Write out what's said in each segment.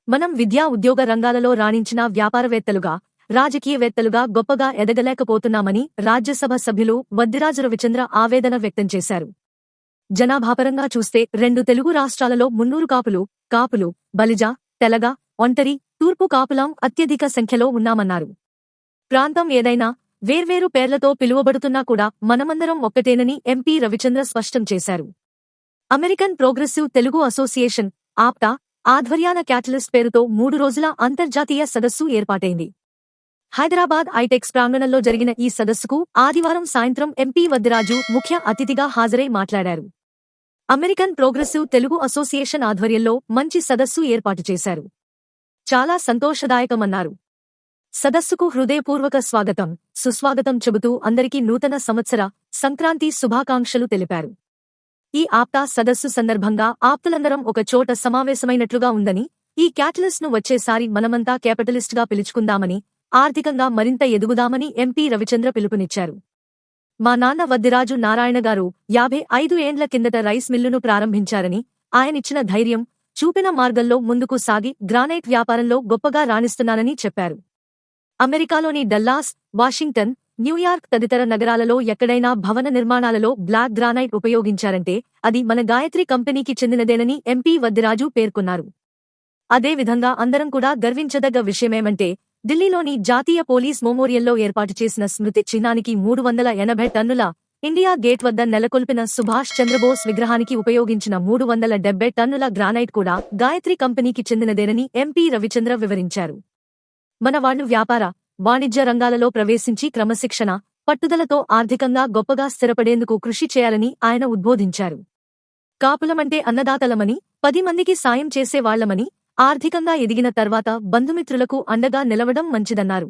మనం విద్యా ఉద్యోగ రంగాలలో రాణించిన వ్యాపారవేత్తలుగా, రాజకీయవేత్తలుగా గొప్పగా ఎదగలేకపోతున్నామని రాజ్యసభ సభ్యులు వద్దిరాజు రవిచంద్ర ఆవేదన వ్యక్తం చేశారు. జనాభాపరంగా చూస్తే 2 తెలుగు రాష్ట్రాలలో 300 కాపులు, బలిజ, తెలగ, ఒంటరి, తూర్పు కాపులం అత్యధిక సంఖ్యలో ఉన్నామన్నారు. ప్రాంతం ఏదైనా, వేర్వేరు పేర్లతో పిలువబడుతున్నా కూడా మనమందరం ఒక్కటేనని ఎంపీ రవిచంద్ర స్పష్టం చేశారు. American progressive Telugu association APTA ఆధ్వర్యాన క్యాటలిస్ట్ పేరుతో 3 రోజుల అంతర్జాతీయ సదస్సు ఏర్పాటైంది. హైదరాబాద్ ఐటెక్స్ ప్రాంగణంలో జరిగిన ఈ సదస్సుకు ఆదివారం సాయంత్రం ఎంపీ వద్దిరాజు ముఖ్య అతిథిగా హాజరై మాట్లాడారు. అమెరికన్ ప్రోగ్రెసివ్ తెలుగు అసోసియేషన్ ఆధ్వర్యంలో మంచి సదస్సు ఏర్పాటు చేశారు. చాలా సంతోషదాయకమన్నారు. సదస్సుకు హృదయపూర్వక స్వాగతం, సుస్వాగతం చెబుతూ అందరికీ నూతన సంవత్సర, సంక్రాంతి శుభాకాంక్షలు తెలిపారు. ఈ ఆప్టా సదస్సు సందర్భంగా ఆప్తులందరం ఒక చోట సమావేశమైనట్లుగా ఉందని, ఈ క్యాటలిస్ట్ ను వచ్చేసారి మనమంతా క్యాపిటలిస్ట్ గా పిలుచుకుందామని, ఆర్థికంగా మరింత ఎదుగుదామని ఎంపీ రవిచంద్ర పిలుపునిచ్చారు. మా నాన్న వద్దిరాజు నారాయణ గారు 55 ఏండ్ల కిందట రైస్ మిల్లును ప్రారంభించారని, ఆయనిచ్చిన ధైర్యం, చూపిన మార్గంలో ముందుకు సాగి గ్రానైట్ వ్యాపారంలో గొప్పగా రాణిస్తున్నానని చెప్పారు. అమెరికాలోని డల్లాస్, వాషింగ్టన్, న్యూయార్క్ తదితర నగరాలలో ఎక్కడైనా భవన నిర్మాణాలలో బ్లాక్ గ్రానైట్ ఉపయోగించారంటే అది మన గాయత్రి కంపెనీకి చెందినదేనని ఎంపీ వద్దిరాజు పేర్కొన్నారు. అదేవిధంగా అందరం కూడా గర్వించదగ్గ విషయమేమంటే, ఢిల్లీలోని జాతీయ పోలీస్ మెమోరియల్లో ఏర్పాటు చేసిన స్మృతి చిహ్నానికి 380 టన్నుల, ఇండియా గేట్ వద్ద నెలకొల్పిన సుభాష్ చంద్రబోస్ విగ్రహానికి ఉపయోగించిన 370 టన్నుల గ్రానైట్ కూడా గాయత్రి కంపెనీకి చెందినదేనని ఎంపీ రవిచంద్ర వివరించారు. మన వాళ్లు వ్యాపార, వాణిజ్య రంగాలలో ప్రవేశించి క్రమశిక్షణ, పట్టుదలతో ఆర్థికంగా గొప్పగా స్థిరపడేందుకు కృషి చేయాలని ఆయన ఉద్బోధించారు. కాపులమంటే అన్నదాతలమని, 10 మందికి సాయం చేసేవాళ్లమని, ఆర్థికంగా ఎదిగిన తర్వాత బంధుమిత్రులకు అండగా నిలవడం మంచిదన్నారు.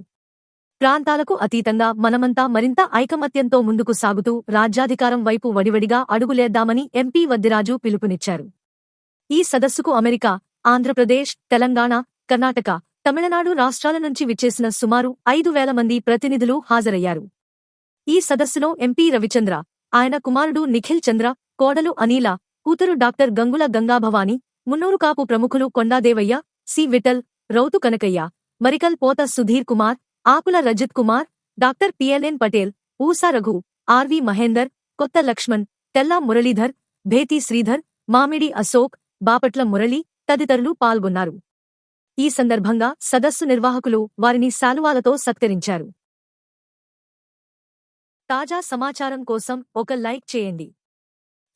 ప్రాంతాలకు అతీతంగా మనమంతా మరింత ఐకమత్యంతో ముందుకు సాగుతూ రాజ్యాధికారం వైపు వడివడిగా అడుగులేద్దామని ఎంపీ వద్దిరాజు పిలుపునిచ్చారు. ఈ సదస్సుకు అమెరికా, ఆంధ్రప్రదేశ్, తెలంగాణ, కర్ణాటక, తమిళనాడు రాష్ట్రాల నుంచి విచ్చేసిన సుమారు 5,000 మంది ప్రతినిధులు హాజరయ్యారు. ఈ సదస్సులో ఎంపీ రవిచంద్ర, ఆయన కుమారుడు నిఖిల్ చంద్ర, కోడలు అనిల, కూతురు డాక్టర్ గంగుల గంగాభవాని, మున్నూరు కాపు ప్రముఖులు Kondadevayya, C Vittal, Rautu Kanakayya, Marikal Pota Sudheer Kumar, Akula Rajith Kumar, doctor PLN Patel, Usa Raghu, RV Mahender, Kotha Laxman, తెల్లా Muralidhar, Bethi Sridhar, మామిడి అశోక్, బాపట్ల మురళి తదితరులు పాల్గొన్నారు. ఈ సందర్భంగా సదస్సు నిర్వాహకులు వారిని శాలువాలతో సత్కరించారు. తాజా సమాచారం కోసం ఒక లైక్ చేయండి.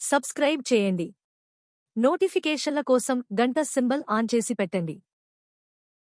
సబ్స్క్రైబ్ చేయండి. నోటిఫికేషన్ల కోసం గంట సింబల్ ఆన్ చేసి పెట్టండి.